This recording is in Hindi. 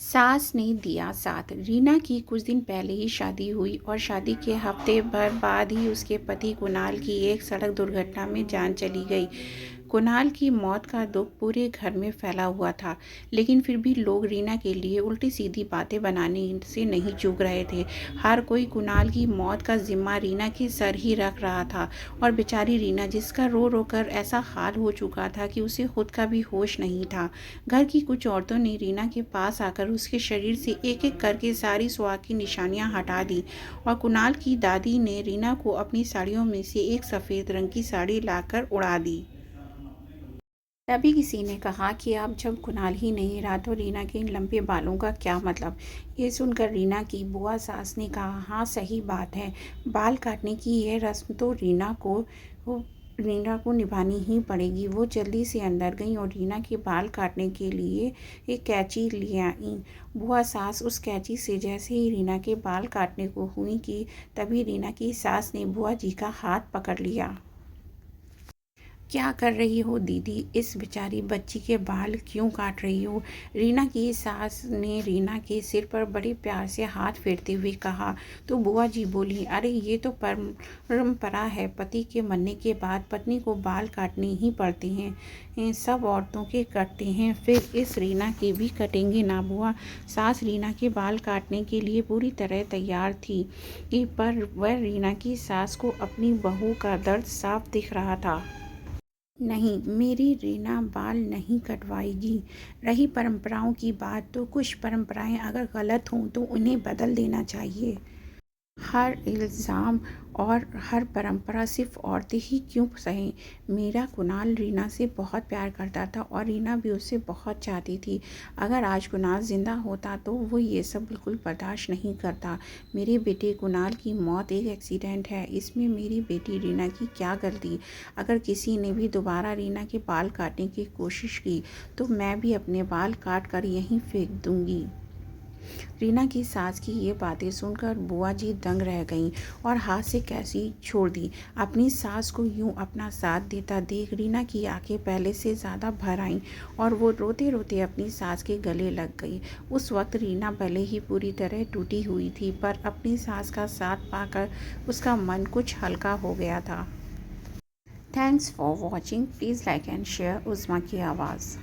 सास ने दिया साथ। रीना की कुछ दिन पहले ही शादी हुई और शादी के हफ्ते भर बाद ही उसके पति कुणाल की एक सड़क दुर्घटना में जान चली गई। कुणाल की मौत का दुख पूरे घर में फैला हुआ था, लेकिन फिर भी लोग रीना के लिए उल्टी सीधी बातें बनाने से नहीं चूक रहे थे। हर कोई कुणाल की मौत का जिम्मा रीना के सर ही रख रहा था और बेचारी रीना, जिसका रो रो कर ऐसा हाल हो चुका था कि उसे खुद का भी होश नहीं था। घर की कुछ औरतों ने रीना के पास आकर उसके शरीर से एक एक करके सारी सुहाग की निशानियां हटा दी और कुणाल की दादी ने रीना को अपनी साड़ियों में से एक सफ़ेद रंग की साड़ी लाकर उड़ा दी। तभी किसी ने कहा कि अब जब कुणाल ही नहीं रहा तो रीना के इन लंबे बालों का क्या मतलब। ये सुनकर रीना की बुआ सास ने कहा, हाँ सही बात है, बाल काटने की ये रस्म तो रीना को निभानी ही पड़ेगी। वो जल्दी से अंदर गई और रीना के बाल काटने के लिए एक कैंची ले आई। बुआ सास उस कैंची से जैसे ही रीना के बाल काटने को हुई कि तभी रीना की सास ने बुआ जी का हाथ पकड़ लिया। क्या कर रही हो दीदी, इस बेचारी बच्ची के बाल क्यों काट रही हो? रीना की सास ने रीना के सिर पर बड़े प्यार से हाथ फेरते हुए कहा। तो बुआ जी बोली, अरे ये तो परंपरा है, पति के मरने के बाद पत्नी को बाल काटने ही पड़ते हैं। सब औरतों के कटते हैं, फिर इस रीना के भी कटेंगे ना बुआ। सास रीना के बाल काटने के लिए पूरी तरह तैयार थी पर वह रीना की सास को अपनी बहू का दर्द साफ दिख रहा था। नहीं, मेरी रीना बाल नहीं कटवाएगी। रही परंपराओं की बात, तो कुछ परंपराएं अगर गलत हों तो उन्हें बदल देना चाहिए। हर इल्ज़ाम और हर परंपरा सिर्फ औरतें ही क्यों सहें। मेरा कुणाल रीना से बहुत प्यार करता था और रीना भी उससे बहुत चाहती थी। अगर आज कुणाल ज़िंदा होता तो वो ये सब बिल्कुल बर्दाश्त नहीं करता। मेरे बेटे कुणाल की मौत एक एक्सीडेंट है, इसमें मेरी बेटी रीना की क्या गलती। अगर किसी ने भी दोबारा रीना के बाल काटने की कोशिश की तो मैं भी अपने बाल काट कर यहीं फेंक दूंगी। रीना की सास की ये बातें सुनकर बुआ जी दंग रह गईं और हाथ से कैंची छोड़ दी। अपनी सास को यूं अपना साथ देता देख रीना की आंखें पहले से ज़्यादा भर आईं और वो रोते रोते अपनी सास के गले लग गई। उस वक्त रीना भले ही पूरी तरह टूटी हुई थी, पर अपनी सास का साथ पाकर उसका मन कुछ हल्का हो गया था। Thanks for watching. Please like and share Uzma की आवाज़।